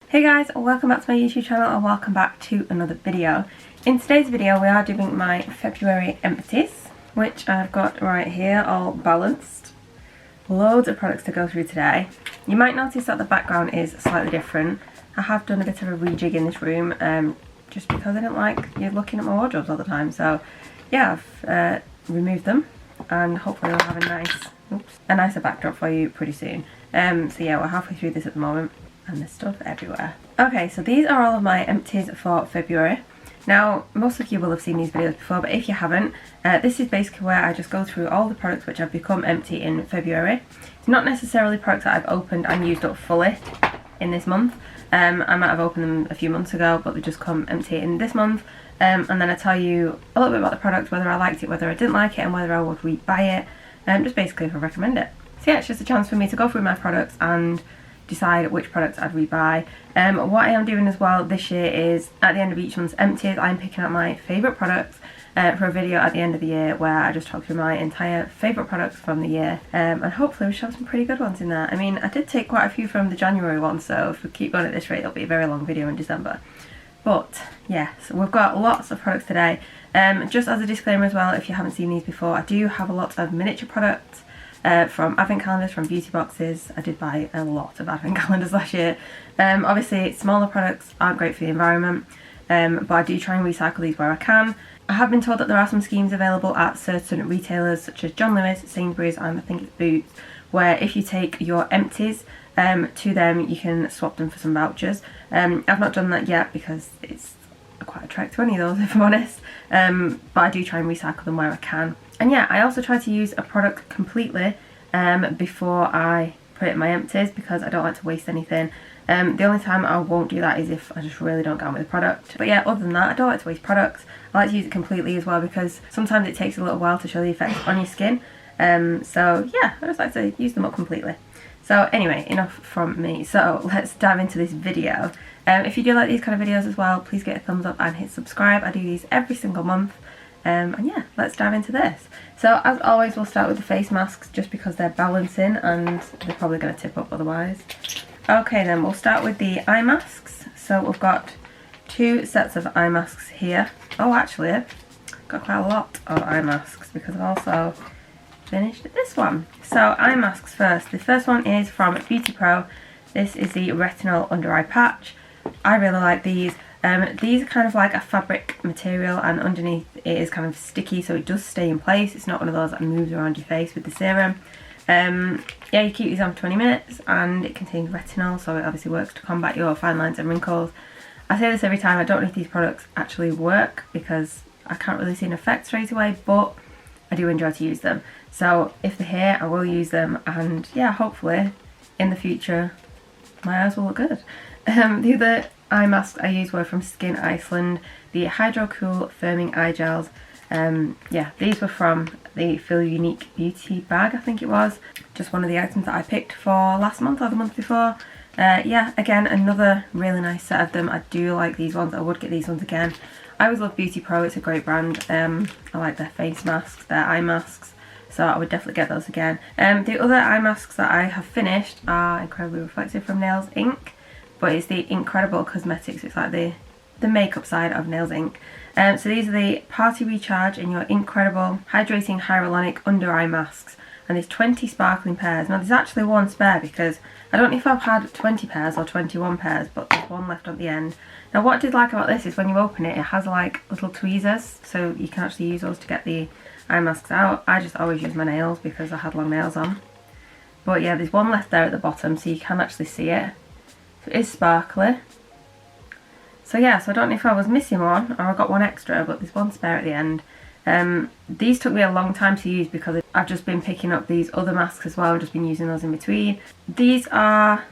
Hey guys, welcome back to my YouTube channel and welcome back to another video. In today's video we are doing my February empties, which I've got right here all balanced. Loads of products to go through today. You might notice that the background is slightly different. I have done a bit of a rejig in this room just because I didn't like you looking at my wardrobes all the time. So yeah, I've removed them and hopefully we'll have a nicer backdrop for you pretty soon. So yeah, we're halfway through this at the moment. And there's stuff everywhere. Okay, so these are all of my empties for February. Now, most of you will have seen these videos before, but if you haven't, this is basically where I just go through all the products which have become empty in February. It's not necessarily products that I've opened and used up fully in this month. I might have opened them a few months ago, but they just come empty in this month. And then I tell you a little bit about the product, whether I liked it, whether I didn't like it, and whether I would rebuy it, just basically if I recommend it. So yeah, it's just a chance for me to go through my products and decide which products I'd rebuy. What I am doing as well this year is at the end of each month's empties, I'm picking out my favourite products for a video at the end of the year where I just talk through my entire favourite products from the year, and hopefully we should have some pretty good ones in there. I mean, I did take quite a few from the January one, so if we keep going at this rate it'll be a very long video in December. But yeah, so we've got lots of products today. Just as a disclaimer as well, if you haven't seen these before, I do have a lot of miniature products from advent calendars, from beauty boxes. I did buy a lot of advent calendars last year. Obviously smaller products aren't great for the environment, but I do try and recycle these where I can. I have been told that there are some schemes available at certain retailers such as John Lewis, Sainsbury's and I think it's Boux, where if you take your empties to them you can swap them for some vouchers. I've not done that yet because it's quite a trek to any of those if I'm honest, but I do try and recycle them where I can. And yeah, I also try to use a product completely before I put it in my empties because I don't like to waste anything. The only time I won't do that is if I just really don't get on with the product. But yeah, other than that, I don't like to waste products. I like to use it completely as well because sometimes it takes a little while to show the effects on your skin. So yeah, I just like to use them up completely. So anyway, enough from me. So let's dive into this video. If you do like these kind of videos as well, please get a thumbs up and hit subscribe. I do these every single month. And yeah, let's dive into this. So as always, we'll start with the face masks just because they're balancing and they're probably going to tip up otherwise. Okay then, we'll start with the eye masks. So we've got two sets of eye masks here. Oh, actually, I've got quite a lot of eye masks because I've also finished this one. So eye masks first. The first one is from Beauty Pro. This is the Retinol under eye patch. I really like these. These are kind of like a fabric material and underneath it is kind of sticky, so it does stay in place. It's not one of those that moves around your face with the serum. Yeah, you keep these on for 20 minutes and it contains retinol, so it obviously works to combat your fine lines and wrinkles. I say this every time, I don't know if these products actually work because I can't really see an effect straight away, but I do enjoy to use them. So if they're here, I will use them, and yeah, hopefully in the future my eyes will look good. The other eye masks I used were from Skin Iceland, the Hydrocool Firming Eye Gels. Yeah, these were from the Feel Unique Beauty bag, I think it was. Just one of the items that I picked for last month or the month before. Yeah, again, another really nice set of them. I do like these ones. I would get these ones again. I always love Beauty Pro, it's a great brand. I like their face masks, their eye masks, so I would definitely get those again. The other eye masks that I have finished are Incredibly Reflective from Nails Inc. But it's the Incredible Cosmetics, it's like the makeup side of Nails Inc. So these are the Party Recharge in your Incredible Hydrating Hyaluronic Under Eye Masks. And there's 20 sparkling pairs. Now there's actually one spare because I don't know if I've had 20 pairs or 21 pairs, but there's one left at the end. Now what I did like about this is when you open it, it has like little tweezers, so you can actually use those to get the eye masks out. I just always use my nails because I had long nails on. But yeah, there's one left there at the bottom, so you can actually see it. So it is sparkly. So yeah, so I don't know if I was missing one or I got one extra, but there's one spare at the end. These took me a long time to use because I've just been picking up these other masks as well and just been using those in between. These are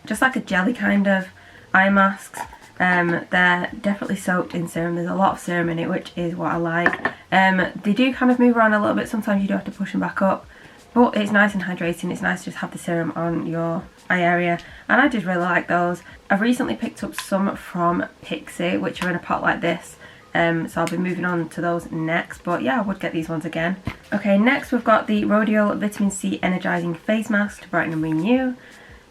just like a jelly kind of eye masks. They're definitely soaked in serum. There's a lot of serum in it, which is what I like. They do kind of move around a little bit. Sometimes you do have to push them back up. But it's nice and hydrating. It's nice to just have the serum on your eye area, and I just really like those. I've recently picked up some from Pixie, which are in a pot like this, so I'll be moving on to those next, but yeah, I would get these ones again. Okay, next we've got the Rhodial Vitamin C Energizing Face Mask to brighten and renew.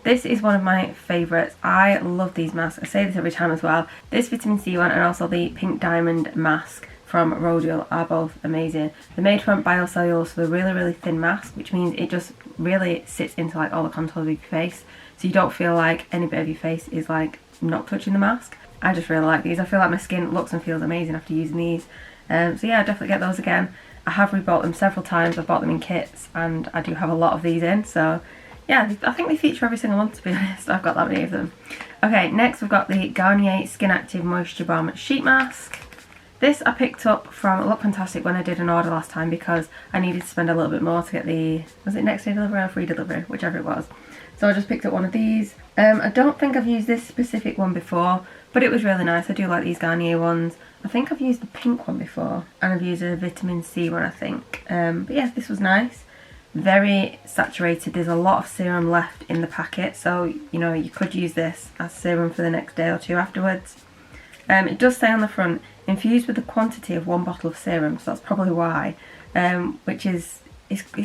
This is one of my favourites. I love these masks. I say this every time as well. This vitamin C one and also the pink diamond mask from Rhodial are both amazing. They're made from biocellulose, so they're really, really thin mask, which means it just really sits into like all the contours of your face, so you don't feel like any bit of your face is like not touching the mask. I just really like these. I feel like my skin looks and feels amazing after using these. So yeah, I'll definitely get those again. I have rebought them several times. I've bought them in kits and I do have a lot of these in, so yeah, I think they feature every single month, to be honest. I've got that many of them. Okay, next we've got the Garnier Skin Active Moisture Bomb Sheet Mask. This I picked up from Look Fantastic when I did an order last time because I needed to spend a little bit more to get the, was it next day delivery or free delivery, whichever it was. So I just picked up one of these. I don't think I've used this specific one before, but it was really nice. I do like these Garnier ones. I think I've used the pink one before, and I've used a vitamin C one, I think. But yeah, this was nice. Very saturated. There's a lot of serum left in the packet, so you know, you could use this as serum for the next day or two afterwards. It does say on the front, infused with the quantity of 1 bottle of serum, so that's probably why, which is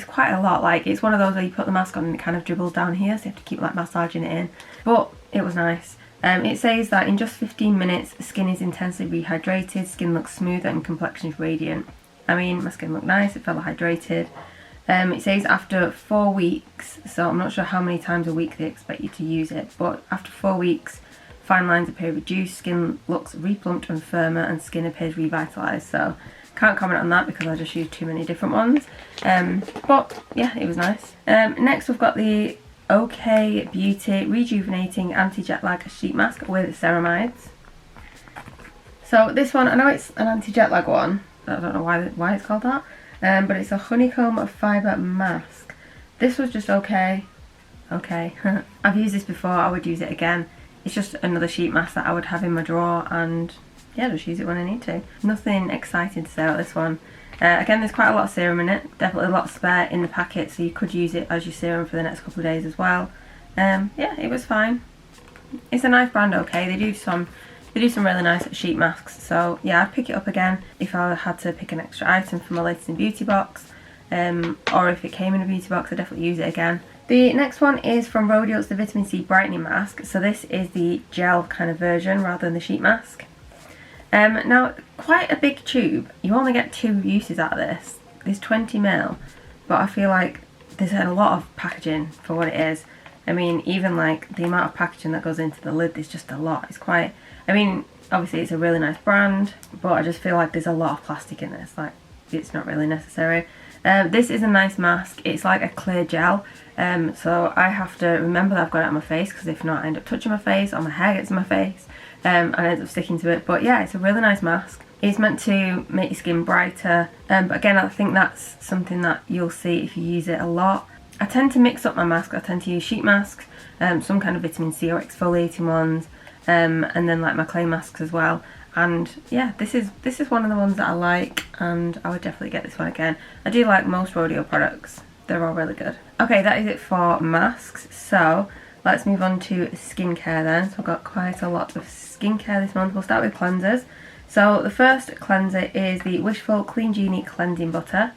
quite a lot. Like, it's one of those where you put the mask on and it kind of dribbles down here, so you have to keep like massaging it in, but it was nice. It says that in just 15 minutes skin is intensely rehydrated, skin looks smoother and complexion is radiant. I mean, my skin looked nice, it felt hydrated. It says after 4 weeks, so I'm not sure how many times a week they expect you to use it, but after 4 weeks fine lines appear reduced, skin looks replumped and firmer, and skin appears revitalised. So can't comment on that because I just used too many different ones. But yeah, it was nice. Next we've got the OK Beauty Rejuvenating Anti-Jet Lag Sheet Mask with ceramides. So this one, I know it's an anti-jet lag one. I don't know why it's called that. But it's a honeycomb fibre mask. This was just okay. Okay. I've used this before, I would use it again. It's just another sheet mask that I would have in my drawer, and yeah, just use it when I need to. Nothing exciting to say about this one. Again, there's quite a lot of serum in it. Definitely a lot spare in the packet, so you could use it as your serum for the next couple of days as well. Yeah, it was fine. It's a nice brand, okay. They do some really nice sheet masks, so yeah, I'd pick it up again if I had to pick an extra item from my latest in beauty box, or if it came in a beauty box, I'd definitely use it again. The next one is from Rodeos, it's the Vitamin C Brightening Mask. So this is the gel kind of version rather than the sheet mask. Now, quite a big tube. You only get 2 uses out of this. There's 20 ml, but I feel like there's a lot of packaging for what it is. I mean, even like the amount of packaging that goes into the lid is just a lot. It's quite, I mean, obviously it's a really nice brand, but I just feel like there's a lot of plastic in this. Like, it's not really necessary. This is a nice mask. It's like a clear gel, so I have to remember that I've got it on my face, because if not I end up touching my face or my hair gets in my face, and I end up sticking to it. But yeah, it's a really nice mask. It's meant to make your skin brighter, but again, I think that's something that you'll see if you use it a lot. I tend to mix up my masks. I tend to use sheet masks, some kind of vitamin C or exfoliating ones, and then like my clay masks as well. And yeah, this is one of the ones that I like, and I would definitely get this one again. I do like most Rhodial products. They're all really good. Okay, that is it for masks. So let's move on to skincare then. So I've got quite a lot of skincare this month. We'll start with cleansers. So the first cleanser is the Wishful Clean Genie Cleansing Butter.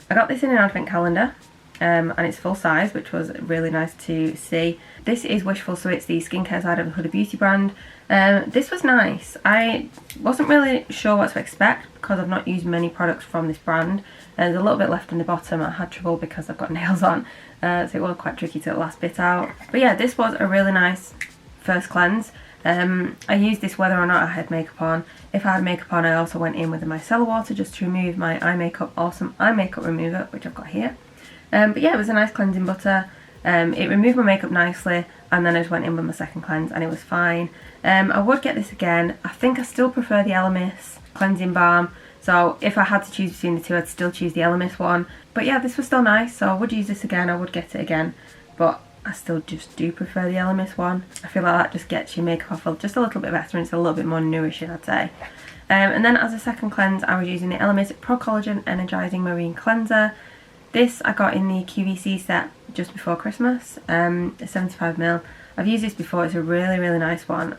I got this in an advent calendar, and it's full size, which was really nice to see. This is Wishful, so it's the skincare side of the Huda Beauty brand. This was nice. I wasn't really sure what to expect because I've not used many products from this brand. There's a little bit left in the bottom. I had trouble because I've got nails on, so it was quite tricky to get the last bit out. But yeah, this was a really nice first cleanse. I used this whether or not I had makeup on. If I had makeup on, I also went in with my micellar water just to remove my eye makeup, awesome eye makeup remover, which I've got here. But yeah, it was a nice cleansing butter. It removed my makeup nicely, and then I just went in with my second cleanse and it was fine. I would get this again. I think I still prefer the Elemis cleansing balm, so if I had to choose between the two, I'd still choose the Elemis one. But yeah, this was still nice, so I would use this again. I would get it again, but I still just do prefer the Elemis one. I feel like that just gets your makeup off just a little bit better, and it's a little bit more nourishing, I'd say. And then as a second cleanse, I was using the Elemis Pro Collagen Energizing Marine Cleanser. This I got in the QVC set just before Christmas, 75ml. I've used this before, it's a really, really nice one.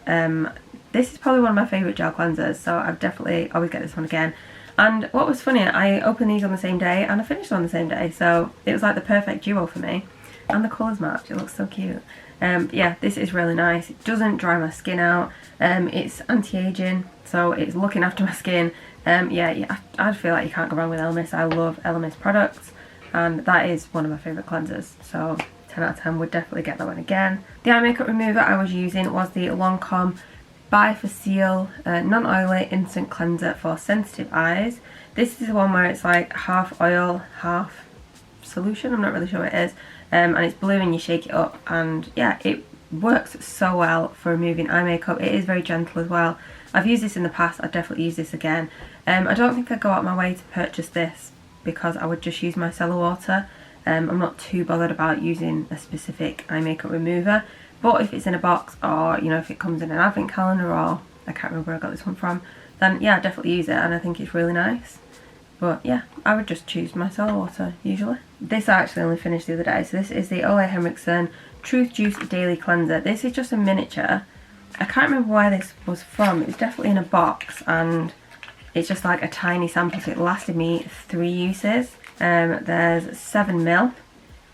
This is probably one of my favourite gel cleansers, so I've definitely always get this one again. And what was funny, I opened these on the same day and I finished them on the same day, so it was like the perfect duo for me. and the colours match. It looks so cute. Yeah, this is really nice. It doesn't dry my skin out. It's anti-aging, so it's looking after my skin. Yeah, I feel like you can't go wrong with Elemis. I love Elemis products, and that is one of my favourite cleansers, so 10 out of 10 would definitely get that one again. The eye makeup remover I was using was the Lancome Bifacile Non-Oily Instant Cleanser for Sensitive Eyes. This is the one where it's like half oil, half solution, I'm not really sure what it is, and it's blue and you shake it up, and yeah, it works so well for removing eye makeup. It is very gentle as well. I've used this in the past, I'd definitely use this again. I don't think I'd go out my way to purchase this because I would just use micellar water. I'm not too bothered about using a specific eye makeup remover, but if it's in a box, or you know, if it comes in an advent calendar, or I can't remember where I got this one from, then yeah, I definitely use it, and I think it's really nice. But yeah, I would just choose micellar water usually. This I actually only finished the other day, so this is the Ole Henriksen Truth Juice Daily Cleanser. This is just a miniature. I can't remember where this was from. It was definitely in a box, and it's just like a tiny sample, so it lasted me 3 uses. There's 7ml,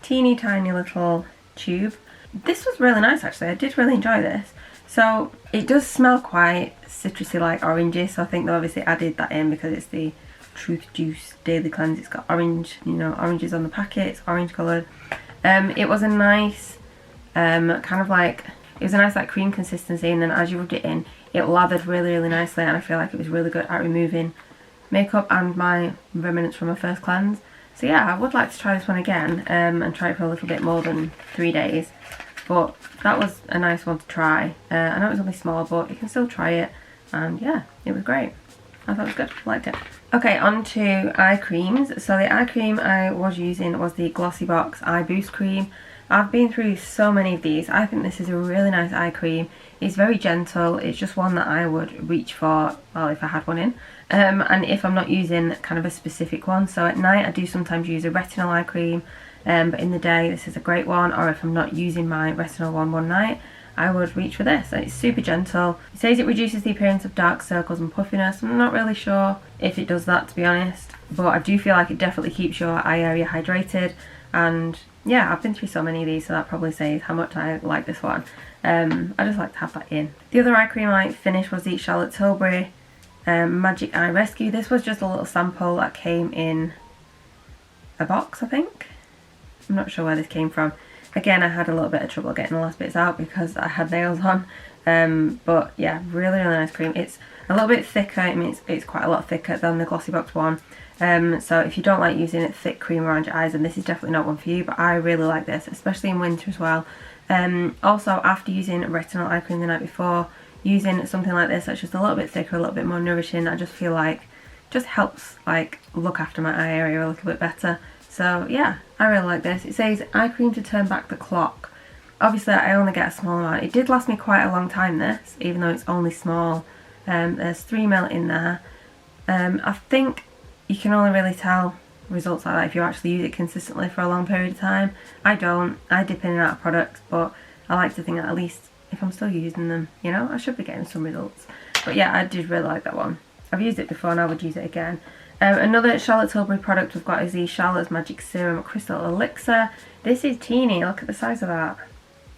teeny tiny little tube. This was really nice actually, I did really enjoy this. So it does smell quite citrusy, like orangey, so I think they obviously added that in because it's the Truth Juice Daily Cleanse. It's got orange, you know, oranges on the packet, it's orange coloured. It was a nice, kind of like, it was a nice like cream consistency, and then as you rubbed it in, it lathered really, really nicely, and I feel like it was really good at removing makeup and my remnants from my first cleanse. So yeah, I would like to try this one again, and try it for a little bit more than 3 days. But that was a nice one to try. I know it was only small, but you can still try it, and yeah, it was great. I thought it was good, liked it. Okay, on to eye creams. So the eye cream I was using was the Glossybox Eye Boost Cream. I've been through so many of these. I think this is a really nice eye cream. It's very gentle. It's just one that I would reach for, well, if I had one in. And if I'm not using kind of a specific one. So at night I do sometimes use a retinol eye cream, but in the day this is a great one. Or if I'm not using my retinol one night, I would reach for this. And it's super gentle. It says it reduces the appearance of dark circles and puffiness. I'm not really sure if it does that, to be honest, but I do feel like it definitely keeps your eye area hydrated. And yeah, I've been through so many of these, so that probably says how much I like this one. I just like to have that in. The other eye cream I finished was the Charlotte Tilbury Magic Eye Rescue. This was just a little sample that came in a box, I think. I'm not sure where this came from. Again, I had a little bit of trouble getting the last bits out because I had nails on. But yeah, really, really nice cream. It's a little bit thicker. I mean, it's quite a lot thicker than the Glossybox one. So if you don't like using a thick cream around your eyes, then this is definitely not one for you. But I really like this, especially in winter as well. Also, after using retinol eye cream the night before, using something like this that's just a little bit thicker, a little bit more nourishing, I just feel like just helps like look after my eye area a little bit better. So yeah, I really like this. It says eye cream to turn back the clock. Obviously I only get a small amount. It did last me quite a long time, this, even though it's only small. There's 3ml in there. I think you can only really tell results like that if you actually use it consistently for a long period of time. I don't. I dip in and out of products, but I like to think that at least if I'm still using them, you know, I should be getting some results. But yeah, I did really like that one. I've used it before and I would use it again. Another Charlotte Tilbury product we've got is the Charlotte's Magic Serum Crystal Elixir. This is teeny, look at the size of that.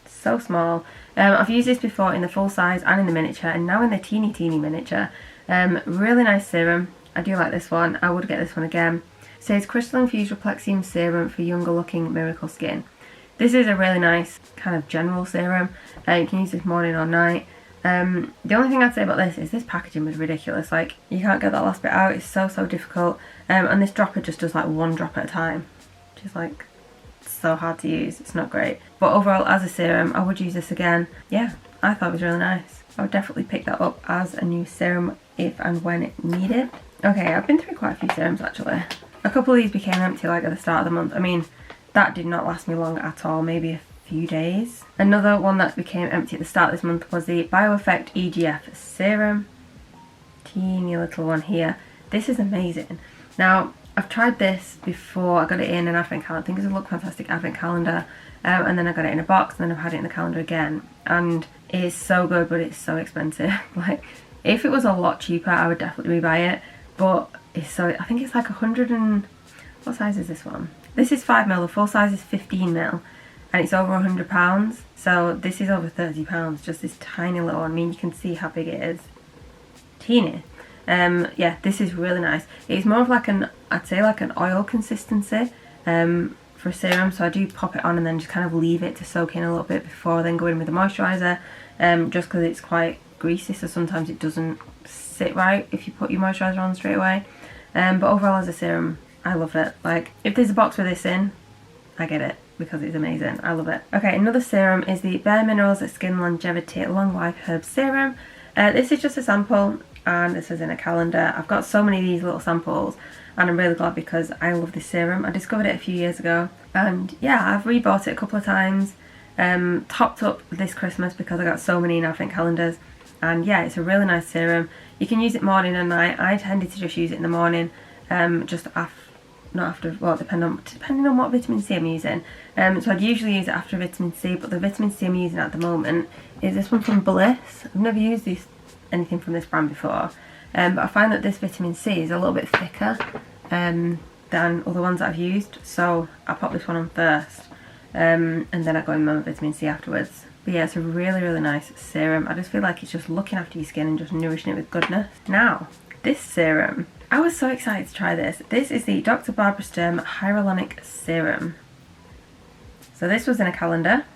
It's so small. I've used this before in the full size and in the miniature, and now in the teeny miniature. Really nice serum. I do like this one. I would get this one again. It says Crystal Infused Replexium Serum for younger looking miracle skin. This is a really nice kind of general serum. You can use this morning or night. The only thing I'd say about this packaging was ridiculous. Like, you can't get that last bit out. It's so difficult. And this dropper just does like 1 drop at a time, which is like so hard to use. It's not great. But overall, as a serum, I would use this again. Yeah, I thought it was really nice. I would definitely pick that up as a new serum if and when it needed. Okay, I've been through quite a few serums actually. A couple of these became empty like at the start of the month. I mean, that did not last me long at all, maybe a few days. Another one that became empty at the start of this month was the Effect Egf Serum. Teeny little one here. This is amazing. Now, I've tried this before. I got it in an advent calendar. I think it's a Look Fantastic advent calendar. And then I got it in a box, and then I've had it in the calendar again. And it is so good, but it's so expensive. Like, if it was a lot cheaper, I would definitely rebuy it. But it's so, I think it's like 100 and, what size is this one? This is 5ml, the full size is 15ml. and it's over £100. So this is over £30, just this tiny little one. I mean, you can see how big it is. Teeny. Yeah, this is really nice. It's more of like an, I'd say like an oil consistency for a serum, so I do pop it on and then just kind of leave it to soak in a little bit before then go in with the moisturiser, just because it's quite greasy, so sometimes it doesn't sit right if you put your moisturiser on straight away. But overall as a serum, I love it. Like, if there's a box with this in, I get it, because it's amazing. I love it. Okay, another serum is the Bare Minerals Skin Longevity Long Life Herbs Serum. This is just a sample, and this is in a calendar. I've got so many of these little samples, and I'm really glad because I love this serum. I discovered it a few years ago, and yeah, I've rebought it a couple of times. Topped up this Christmas because I got so many in advent calendars, and yeah, it's a really nice serum. You can use it morning and night. I tended to just use it in the morning, just not after, well, depending on what vitamin C I'm using. So I'd usually use it after vitamin C, but the vitamin C I'm using at the moment is this one from Bliss. I've never used anything from this brand before, but I find that this vitamin C is a little bit thicker than other ones that I've used, so I pop this one on first, and then I go in my vitamin C afterwards. But yeah, it's a really, really nice serum. I just feel like it's just looking after your skin and just nourishing it with goodness. Now, this serum, I was so excited to try this. This is the Dr. Barbara Sturm Hyaluronic Serum. So this was in a calendar.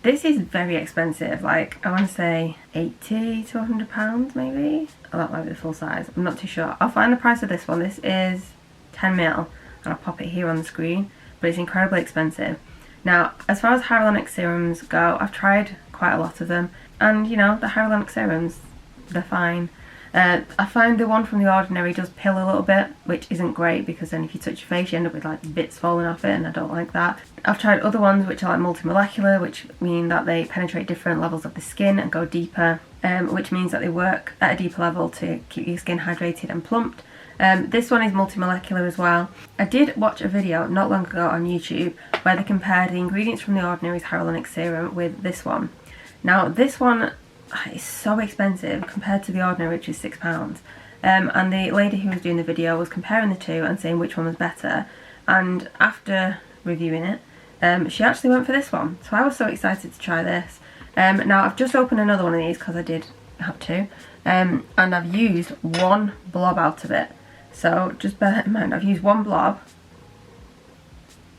This is very expensive, like I want to say £80 to £100 maybe? Oh, that might be the full size, I'm not too sure. I'll find the price of this one. This is 10ml, and I'll pop it here on the screen, but it's incredibly expensive. Now, as far as hyaluronic serums go, I've tried quite a lot of them, and you know, the hyaluronic serums, they're fine. I find the one from The Ordinary does pill a little bit, which isn't great because then if you touch your face you end up with like bits falling off it, and I don't like that. I've tried other ones which are like multimolecular, which mean that they penetrate different levels of the skin and go deeper, which means that they work at a deeper level to keep your skin hydrated and plumped. This one is multimolecular as well. I did watch a video not long ago on YouTube where they compared the ingredients from The Ordinary's hyaluronic serum with this one. Now this one is so expensive compared to The Ordinary, which is £6. And the lady who was doing the video was comparing the two and saying which one was better, and after reviewing it, she actually went for this one. So I was so excited to try this. Now I've just opened another one of these because I did have to, and I've used one blob out of it. So just bear that in mind, I've used one blob.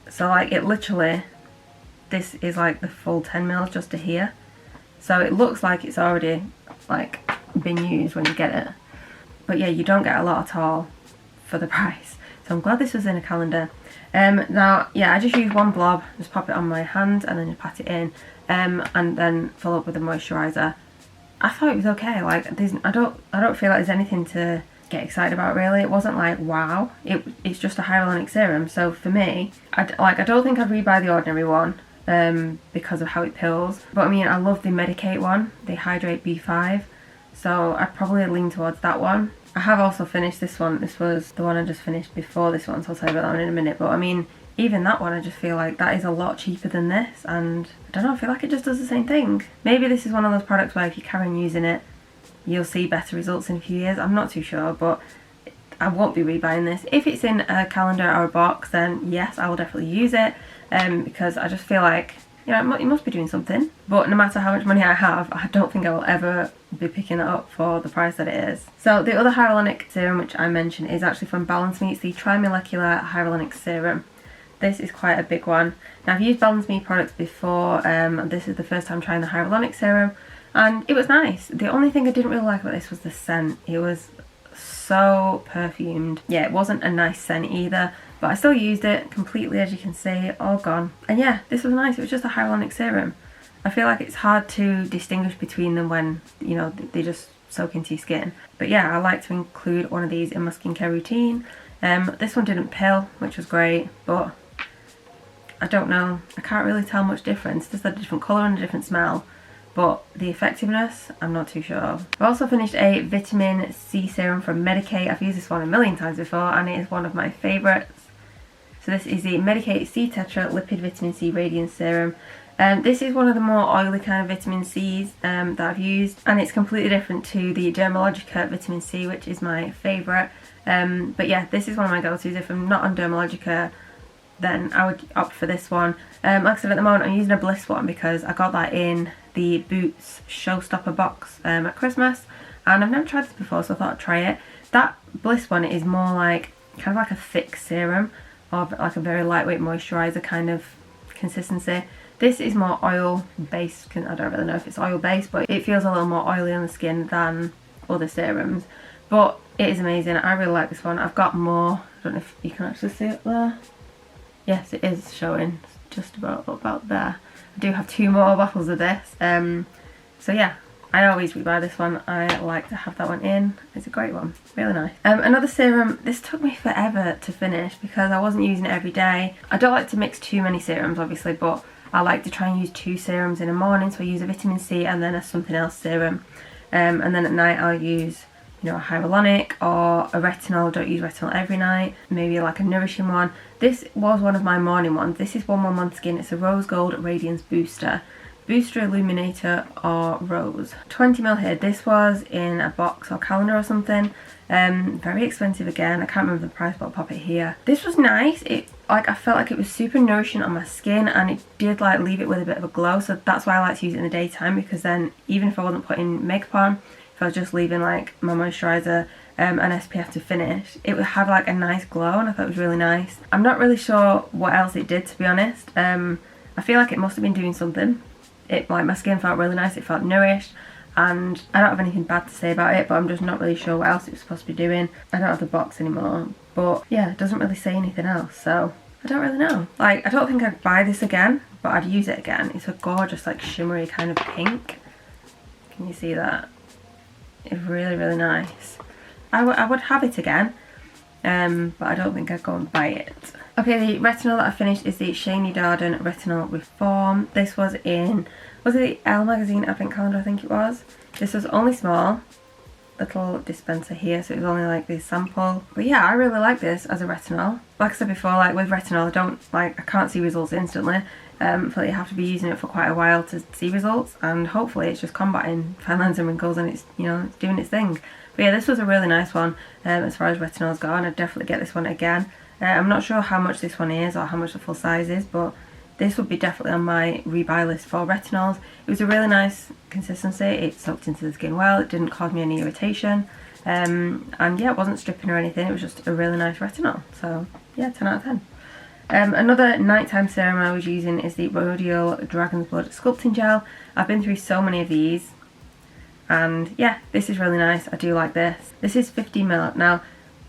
So like it literally, this is like the full 10ml just to here. So it looks like it's already like been used when you get it. But yeah, you don't get a lot at all for the price. So I'm glad this was in a calendar. Now, yeah, I just use one blob, just pop it on my hand and then just pat it in, and then fill up with a moisturiser. I thought it was okay. Like I don't feel like there's anything to get excited about really. It wasn't like wow. It's just a hyaluronic serum. So for me, I don't think I'd rebuy The Ordinary one because of how it pills. But I mean, I love the Medicate one, the Hydrate B5. So I'd probably lean towards that one. I have also finished this one. This was the one I just finished before this one, so I'll tell you about that one in a minute. But I mean, even that one, I just feel like that is a lot cheaper than this, and I don't know, I feel like it just does the same thing. Maybe this is one of those products where if you carry on using it, you'll see better results in a few years. I'm not too sure, but I won't be rebuying this. If it's in a calendar or a box, then yes, I will definitely use it, because I just feel like, you know, it must be doing something. But no matter how much money I have, I don't think I will ever be picking it up for the price that it is. So the other hyaluronic serum which I mentioned is actually from Balance Me. It's the Trimolecular Hyaluronic Serum. This is quite a big one. Now I've used Balance Me products before, this is the first time trying the hyaluronic serum, and it was nice. The only thing I didn't really like about this was the scent. It was so perfumed. Yeah, it wasn't a nice scent either, but I still used it completely, as you can see, all gone. And yeah, this was nice. It was just a hyaluronic serum. I feel like it's hard to distinguish between them when, you know, they just soak into your skin. But yeah, I like to include one of these in my skincare routine. This one didn't pill, which was great, but I don't know, I can't really tell much difference. Just a different colour and a different smell, but the effectiveness, I'm not too sure. I've also finished a vitamin C serum from Medicate. I've used this one a million times before, and it is one of my favourites. So this is the Medicate C Tetra Lipid Vitamin C Radiance Serum. This is one of the more oily kind of vitamin C's that I've used, and it's completely different to the Dermalogica vitamin C, which is my favourite. But yeah, this is one of my go-tos. If I'm not on Dermalogica, then I would opt for this one. Like I said, at the moment I'm using a Bliss one because I got that in the Boux Showstopper box at Christmas, and I've never tried this before, so I thought I'd try it. That Bliss one is more like kind of like a thick serum, of like a very lightweight moisturiser kind of consistency. This is more oil based. I don't really know if it's oil based, but it feels a little more oily on the skin than other serums. But it is amazing. I really like this one. I've got more. I don't know if you can actually see it there. Yes, it is showing just about there. I do have 2 more bottles of this. So yeah, I always rebuy this one. I like to have that one in. It's a great one. Really nice. Another serum. This took me forever to finish because I wasn't using it every day. I don't like to mix too many serums, obviously, but I like to try and use 2 serums in the morning. So I use a vitamin C and then a something else serum. And then at night I'll use, you know, a Hyaluronic or a Retinol. Don't use Retinol every night. Maybe like a Nourishing one. This was one of my morning ones. This is 111 Skin. It's a Rose Gold Radiance Booster. Booster Illuminator or Rose. 20ml here. This was in a box or calendar or something. Very expensive again. I can't remember the price, but I'll pop it here. This was nice. I felt like it was super nourishing on my skin, and it did like leave it with a bit of a glow. So that's why I like to use it in the daytime, because then even if I wasn't putting makeup on, if I was just leaving like my moisturiser and SPF to finish, it would have like a nice glow, and I thought it was really nice. I'm not really sure what else it did, to be honest. I feel like it must have been doing something. Like my skin felt really nice, it felt nourished, and I don't have anything bad to say about it, but I'm just not really sure what else it was supposed to be doing. I don't have the box anymore, but yeah, it doesn't really say anything else, so I don't really know. Like, I don't think I'd buy this again, but I'd use it again. It's a gorgeous like shimmery kind of pink. Can you see that? It's really, really nice. I would have it again, but I don't think I'd go and buy it. Okay, the retinol that I finished is the Shaney Darden Retinol Reform. This was in, was it the Elle Magazine Advent Calendar, I think it was. This was only small, little dispenser here, so it was only like this sample. But yeah, I really like this as a retinol. Like I said before, like with retinol, I can't see results instantly. I feel like you have to be using it for quite a while to see results, and hopefully it's just combating fine lines and wrinkles, and it's, you know, it's doing its thing. But yeah, this was a really nice one as far as retinols go, and I'd definitely get this one again. I'm not sure how much this one is or how much the full size is, but this would be definitely on my rebuy list for retinols. It was a really nice consistency. It soaked into the skin well. It didn't cause me any irritation. And yeah, it wasn't stripping or anything. It was just a really nice retinol. So yeah, 10 out of 10. Another nighttime serum I was using is the Rhodial Dragon's Blood Sculpting Gel. I've been through so many of these, and yeah, this is really nice. I do like this. This is 50ml. Now,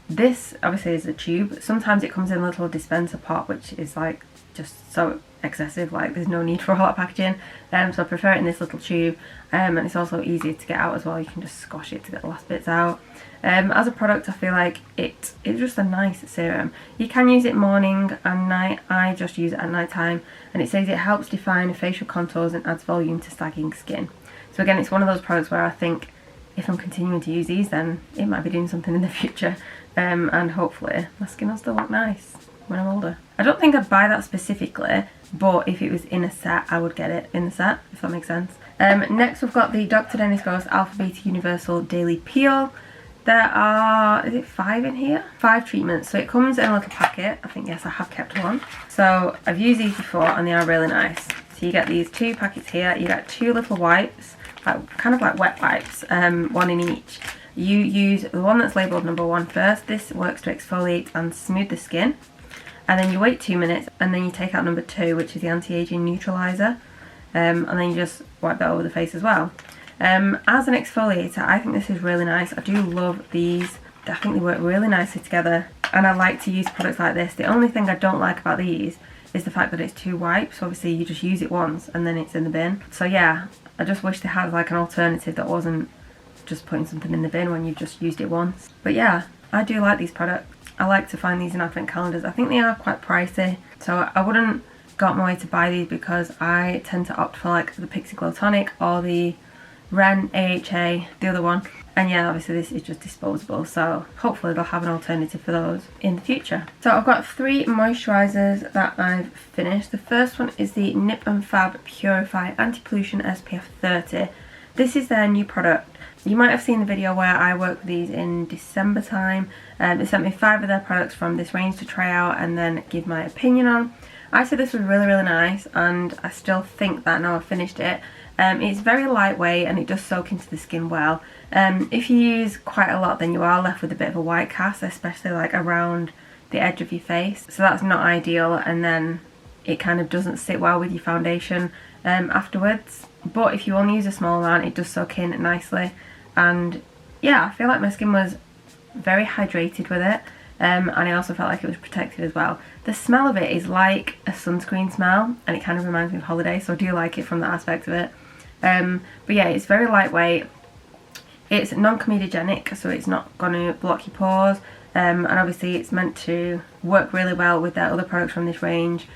this obviously is a tube. Sometimes it comes in a little dispenser pot, which is like just so excessive, like there's no need for a lot of packaging. So I prefer it in this little tube, and it's also easier to get out as well. You can just squash it to get the last bits out. As a product, I feel like it's just a nice serum. You can use it morning and night. I just use it at night time, and it says it helps define facial contours and adds volume to sagging skin. So again, it's one of those products where I think if I'm continuing to use these, then it might be doing something in the future, and hopefully my skin will still look nice when I'm older. I don't think I'd buy that specifically, but if it was in a set, I would get it in the set, if that makes sense. Next we've got the Dr. Dennis Gross Alpha Beta Universal Daily Peel. There are, is it 5 in here? 5 treatments. So it comes in a little packet. I think, yes, I have kept one. So I've used these before and they are really nice. So you get these 2 packets here. You get 2 little wipes, kind of like wet wipes, 1 in each. You use the one that's labelled number 1 first. This works to exfoliate and smooth the skin. And then you wait 2 minutes, and then you take out number 2, which is the anti-aging neutralizer, and then you just wipe that over the face as well. As an exfoliator, I think this is really nice. I do love these. I think they work really nicely together, and I like to use products like this. The only thing I don't like about these is the fact that it's 2 wipes. Obviously you just use it once and then it's in the bin. So yeah, I just wish they had like an alternative that wasn't just putting something in the bin when you've just used it once. But yeah, I do like these products. I like to find these in advent calendars. I think they are quite pricey, so I wouldn't go out my way to buy these because I tend to opt for like the Pixie Glow Tonic or the Ren AHA, the other one. And yeah, obviously this is just disposable, so hopefully they'll have an alternative for those in the future. So I've got 3 moisturisers that I've finished. The first one is the Nip and Fab Purify Anti-Pollution SPF 30. This is their new product. You might have seen the video where I worked with these in December time. They sent me 5 of their products from this range to try out and then give my opinion on. I said this was really, really nice, and I still think that now I've finished it. It's very lightweight and it does soak into the skin well. If you use quite a lot, then you are left with a bit of a white cast, especially like around the edge of your face. So that's not ideal, and then it kind of doesn't sit well with your foundation afterwards. But if you only use a small amount, it does soak in nicely. And yeah, I feel like my skin was very hydrated with it. And I also felt like it was protected as well. The smell of it is like a sunscreen smell, and it kind of reminds me of holiday, so I do like it from that aspect of it. But yeah, it's very lightweight. It's non-comedogenic, so it's not going to block your pores. And obviously it's meant to work really well with their other products from this range,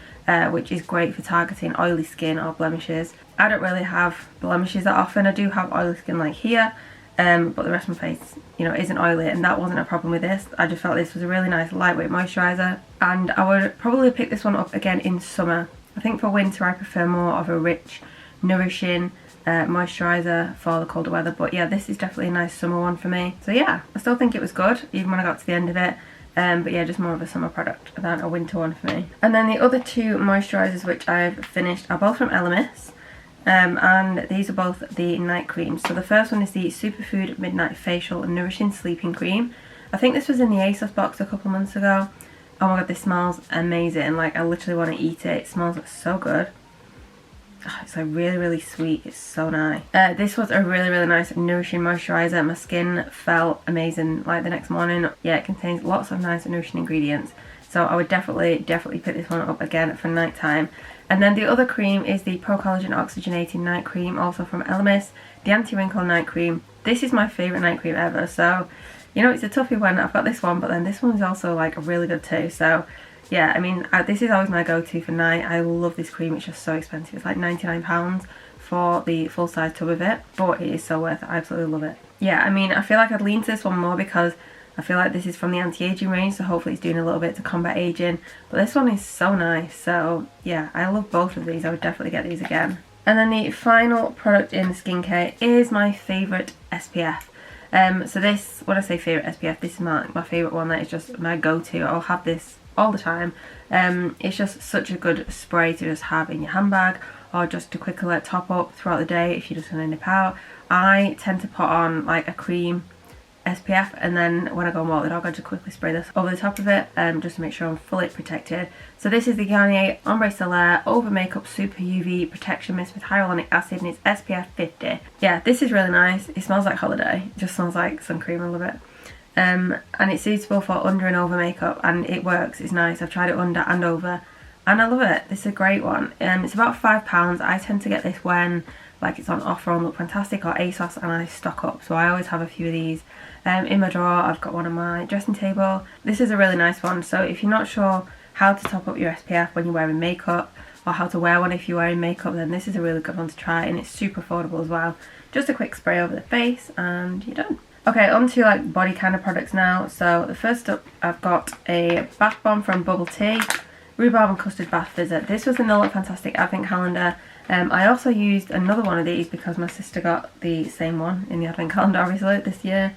which is great for targeting oily skin or blemishes. I don't really have blemishes that often. I do have oily skin like here, but the rest of my face, you know, isn't oily, and that wasn't a problem with this. I just felt this was a really nice lightweight moisturiser, and I would probably pick this one up again in summer. I think for winter I prefer more of a rich, nourishing moisturiser for the colder weather, but yeah, this is definitely a nice summer one for me. So yeah, I still think it was good even when I got to the end of it, but yeah, just more of a summer product than a winter one for me. And then the other 2 moisturisers which I've finished are both from Elemis, and these are both the night creams. So the first one is the Superfood Midnight Facial Nourishing Sleeping Cream. I think this was in the ASOS box a couple months ago. Oh my god, this smells amazing. Like, I literally want to eat it. It smells so good. Oh, it's like really, really sweet. It's so nice. This was a really, really nice nourishing moisturiser. My skin felt amazing like the next morning. Yeah, it contains lots of nice nourishing ingredients. So I would definitely pick this one up again for night time. And then the other cream is the Pro Collagen Oxygenating Night Cream, also from Elemis, the Anti-Wrinkle Night Cream. This is my favourite night cream ever, so, you know, it's a toughie when I've got this one, but then this one's also like really good too. So yeah, I mean, this is always my go-to for night. I love this cream. It's just so expensive. It's like £99 for the full-size tub of it, but it is so worth it. I absolutely love it. Yeah, I mean, I feel like I'd lean to this one more because I feel like this is from the anti-aging range, so hopefully it's doing a little bit to combat aging. But this one is so nice, so yeah, I love both of these. I would definitely get these again. And then the final product in the skincare is my favourite SPF. So this, when I say favourite SPF, this is my favourite one that is just my go-to. I'll have this all the time. It's just such a good spray to just have in your handbag, or just to quickly let top up throughout the day if you're just going to nip out. I tend to put on like a cream SPF, and then when I go and walk the dog I just quickly spray this over the top of it, just to make sure I'm fully protected. So this is the Garnier Ombre Solaire Over Makeup Super UV Protection Mist with Hyaluronic Acid, and it's SPF 50. Yeah, this is really nice. It smells like holiday. It just smells like sun cream. I love it. And it's suitable for under and over makeup, and it works. It's nice. I've tried it under and over, and I love it. This is a great one. It's about £5. I tend to get this when like it's on offer on Look Fantastic or ASOS, and I stock up, so I always have a few of these in my drawer. I've got one on my dressing table. This is a really nice one, so if you're not sure how to top up your SPF when you're wearing makeup, or how to wear one if you're wearing makeup, then this is a really good one to try, and it's super affordable as well. Just a quick spray over the face and you're done. Okay, on to like body kind of products now. So the first up, I've got a bath bomb from Bubble Tea, Rhubarb and Custard Bath Visit. This was in the Look Fantastic Advent Calendar. I also used another one of these because my sister got the same one in the Advent Calendar obviously this year,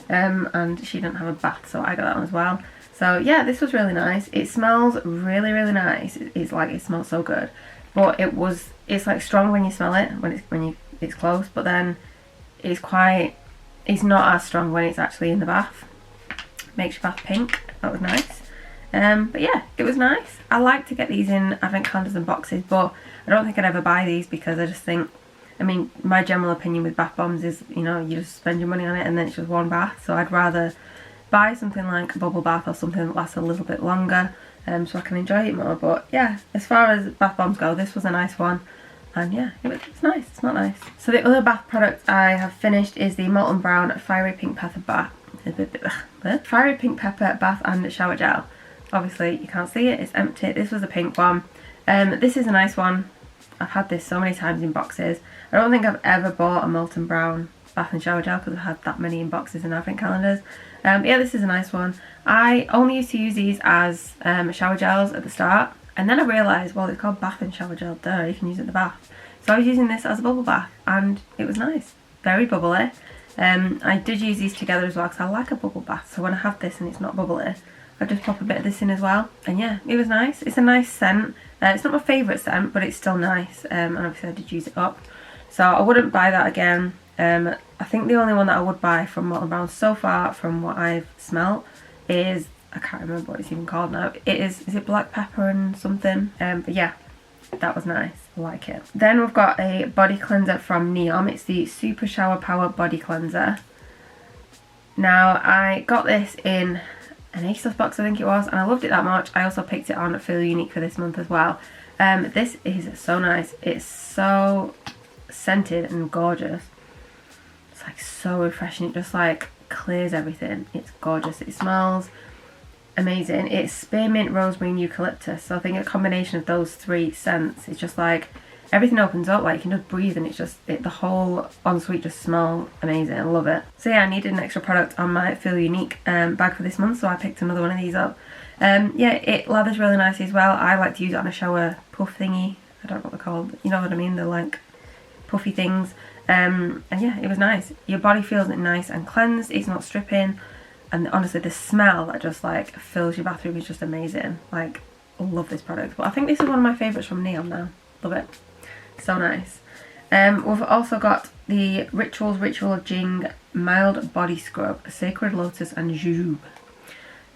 and she didn't have a bath, so I got that one as well. So yeah, this was really nice. It smells really, really nice. It's like, it smells so good, but it's like strong when you smell it, when it's close, but then it's not as strong when it's actually in the bath. Makes your bath pink. That was nice. But yeah, it was nice. I like to get these in advent calendars and boxes, but I don't think I'd ever buy these because I just think, I mean, my general opinion with bath bombs is, you know, you just spend your money on it and then it's just one bath. So I'd rather buy something like a bubble bath or something that lasts a little bit longer, so I can enjoy it more. But yeah, as far as bath bombs go, this was a nice one. And yeah, it's nice. It's not nice. So the other bath product I have finished is the Molten Brown Fiery Pink Pepper Bath and Shower Gel. Obviously you can't see it, it's empty. This was a pink one. This is a nice one. I've had this so many times in boxes. I don't think I've ever bought a Molten Brown Bath and Shower Gel because I've had that many in boxes and advent calendars. But yeah, this is a nice one. I only used to use these as shower gels at the start, and then I realised, well, it's called Bath and Shower Gel, duh, you can use it in the bath. So I was using this as a bubble bath, and it was nice. Very bubbly. I did use these together as well because I like a bubble bath, so when I have this and it's not bubbly, I just pop a bit of this in as well, and yeah, it was nice. It's a nice scent. It's not my favourite scent, but it's still nice, and obviously I did use it up, so I wouldn't buy that again. I think the only one that I would buy from Molton Brown so far, from what I've smelt, is, I can't remember what it's even called now. Is it black pepper and something? But yeah, that was nice. I like it. Then we've got a body cleanser from Neom. It's the Super Shower Power Body Cleanser. Now, I got this in an ASOS box, I think it was, and I loved it that much. I also picked it on Feel Unique for this month as well. This is so nice. It's so scented and gorgeous. It's like so refreshing. It just like clears everything. It's gorgeous. It smells amazing. It's spearmint, rosemary and eucalyptus, so I think a combination of those three scents, it's just like everything opens up, like you can just breathe, and it's just the whole ensuite just smells amazing. I love it. So yeah, I needed an extra product on my Feel Unique bag for this month, so I picked another one of these up. Yeah, it lathers really nicely as well. I like to use it on a shower puff thingy. I don't know what they're called, but you know what I mean, they're like puffy things. And yeah, it was nice. Your body feels nice and cleansed. It's not stripping. And honestly, the smell that just like fills your bathroom is just amazing. Like, I love this product. But I think this is one of my favourites from Neom now. Love it. So nice. We've also got the Ritual Jing Mild Body Scrub, Sacred Lotus and Jujube.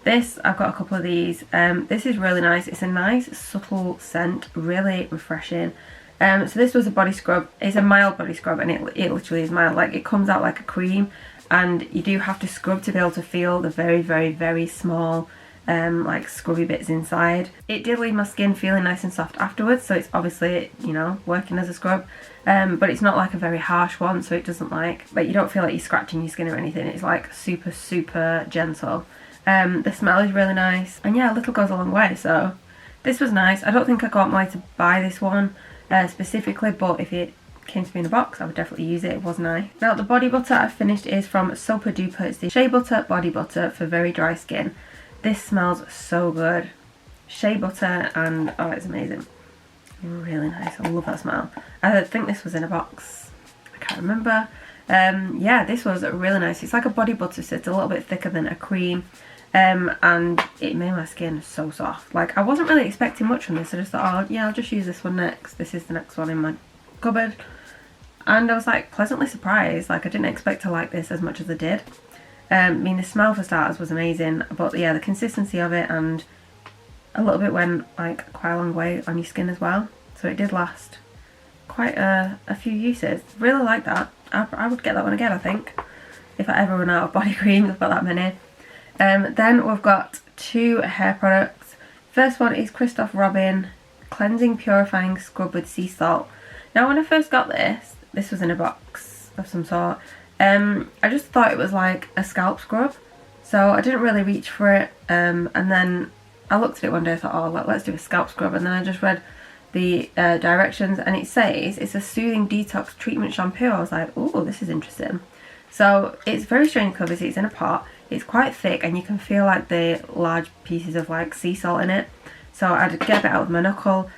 This, I've got a couple of these. This is really nice. It's a nice, subtle scent. Really refreshing. So this was a body scrub. It's a mild body scrub, and it literally is mild. Like, it comes out like a cream. And you do have to scrub to be able to feel the very, very, very small like scrubby bits inside. It did leave my skin feeling nice and soft afterwards, so it's obviously, you know, working as a scrub. But it's not like a very harsh one, so it doesn't like you don't feel like you're scratching your skin or anything. It's like super, super gentle. The smell is really nice, and yeah, a little goes a long way, so this was nice. I don't think I got money to buy this one specifically, but if it came to me in a box, I would definitely use it. It was nice. Now, the body butter I've finished is from Super Duper. It's the Shea Butter Body Butter for very dry skin. This smells so good. Shea butter, and oh, it's amazing. Really nice. I love that smell. I think this was in a box. I can't remember. Yeah, this was really nice. It's like a body butter, so it's a little bit thicker than a cream. And it made my skin so soft. Like, I wasn't really expecting much from this. I just thought, oh yeah, I'll just use this one next. This is the next one in my cupboard. And I was like pleasantly surprised. Like, I didn't expect to like this as much as I did. I mean, the smell for starters was amazing, but yeah, the consistency of it and a little bit went like quite a long way on your skin as well. So it did last quite a few uses. Really like that. I would get that one again, I think, if I ever run out of body cream. I've got that many. Then we've got two hair products. First one is Christoph Robin Cleansing Purifying Scrub with Sea Salt. Now, when I first got this was in a box of some sort. I just thought it was like a scalp scrub, so I didn't really reach for it. And then I looked at it one day, I thought, oh, let's do a scalp scrub. And then I just read the directions, and it says it's a soothing detox treatment shampoo. I was like, oh, this is interesting. So it's very strange because it's in a pot. It's quite thick, and you can feel like the large pieces of like sea salt in it. So I'd get a bit out with my knuckle.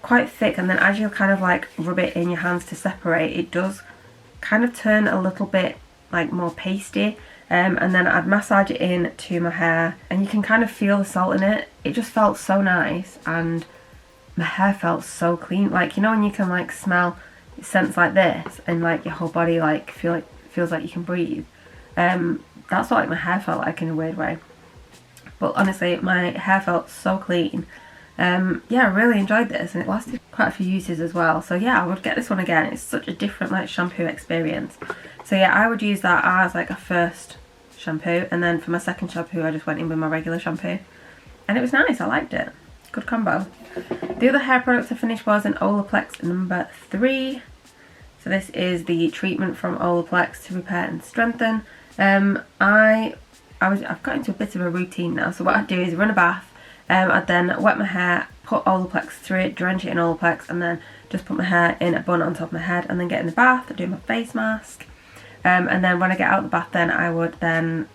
Quite thick, and then as you kind of like rub it in your hands to separate, it does kind of turn a little bit like more pasty. And then I'd massage it in to my hair, and you can kind of feel the salt in it. It just felt so nice, and my hair felt so clean. Like, you know when you can like smell scents like this, and like your whole body like feels like you can breathe. That's what like my hair felt like in a weird way. But honestly, my hair felt so clean. Yeah, I really enjoyed this, and it lasted quite a few uses as well. So yeah, I would get this one again. It's such a different like shampoo experience. So yeah, I would use that as like a first shampoo, and then for my second shampoo I just went in with my regular shampoo, and it was nice. I liked it. Good combo. The other hair product I finished was an Olaplex number 3. So this is the treatment from Olaplex to repair and strengthen. I've got into a bit of a routine now, so what I'd do is run a bath, I'd then wet my hair, put Olaplex through it, drench it in Olaplex, and then just put my hair in a bun on top of my head, and then get in the bath, do my face mask, and then when I get out of the bath, then I would then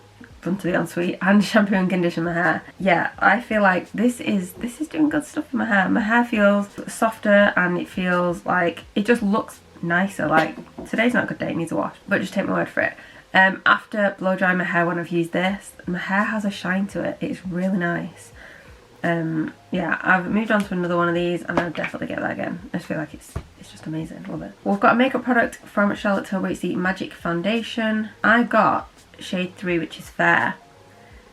run to the ensuite and shampoo and condition my hair. Yeah, I feel like this is doing good stuff for my hair. My hair feels softer, and it feels like it just looks nicer. Like, today's not a good day, it needs a wash, but just take my word for it. After blow drying my hair when I've used this, my hair has a shine to it. It's really nice. Yeah, I've moved on to another one of these and I'll definitely get that again. I just feel like it's just amazing. Love it. We've got a makeup product from Charlotte Tilbury. It's the Magic Foundation. I got shade 3, which is Fair.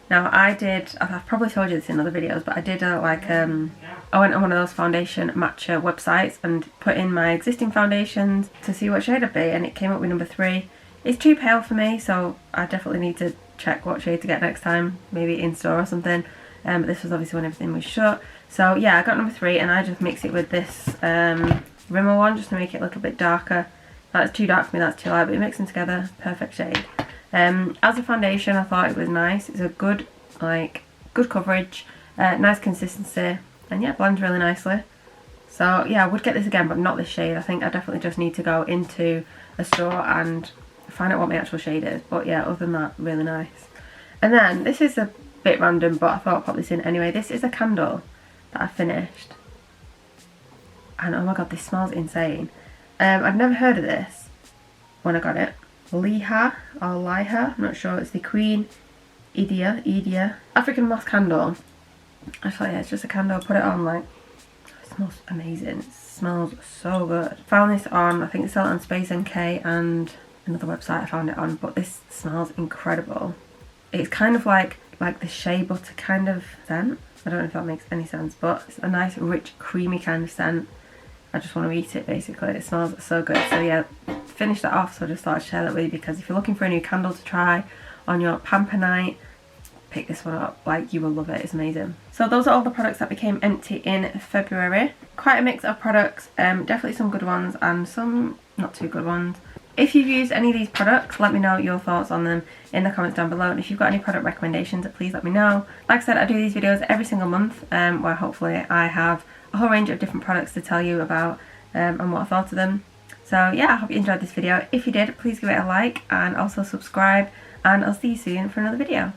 Now I've probably told you this in other videos, but I did I went on one of those foundation matcha websites and put in my existing foundations to see what shade I'd be, and it came up with number 3. It's too pale for me, so I definitely need to check what shade to get next time, maybe in store or something. But this was obviously when everything was shut. So yeah, I got number 3 and I just mix it with this Rimmel one just to make it a little bit darker. That's too dark for me, that's too light, but you mix them together, perfect shade. As a foundation, I thought it was nice. It's a good, good coverage, nice consistency, and yeah, blends really nicely. So yeah, I would get this again, but not this shade. I think I definitely just need to go into a store and find out what my actual shade is. But yeah, other than that, really nice. And then, this is a bit random, but I thought I'd pop this in anyway. This is a candle that I finished. And oh my god, this smells insane. I'd never heard of this when I got it. Liha or Liha, I'm not sure. It's the Queen Idia African moss candle. I thought, yeah, it's just a candle. Put it on, it smells amazing. It smells so good. Found this on, I think they sell it on Space NK and another website I found it on, but this smells incredible. It's kind of like the shea butter kind of scent. I don't know if that makes any sense, but it's a nice, rich, creamy kind of scent. I just want to eat it, basically. It smells so good. So yeah, finish that off, so I just thought I'd share that with you, because if you're looking for a new candle to try on your pamper night, pick this one up. You will love it. It's amazing. So those are all the products that became empty in February. Quite a mix of products. Definitely some good ones and some not too good ones. If you've used any of these products, let me know your thoughts on them in the comments down below. And if you've got any product recommendations, please let me know. Like I said, I do these videos every single month, where hopefully I have a whole range of different products to tell you about and what I thought of them. So yeah, I hope you enjoyed this video. If you did, please give it a like and also subscribe, and I'll see you soon for another video.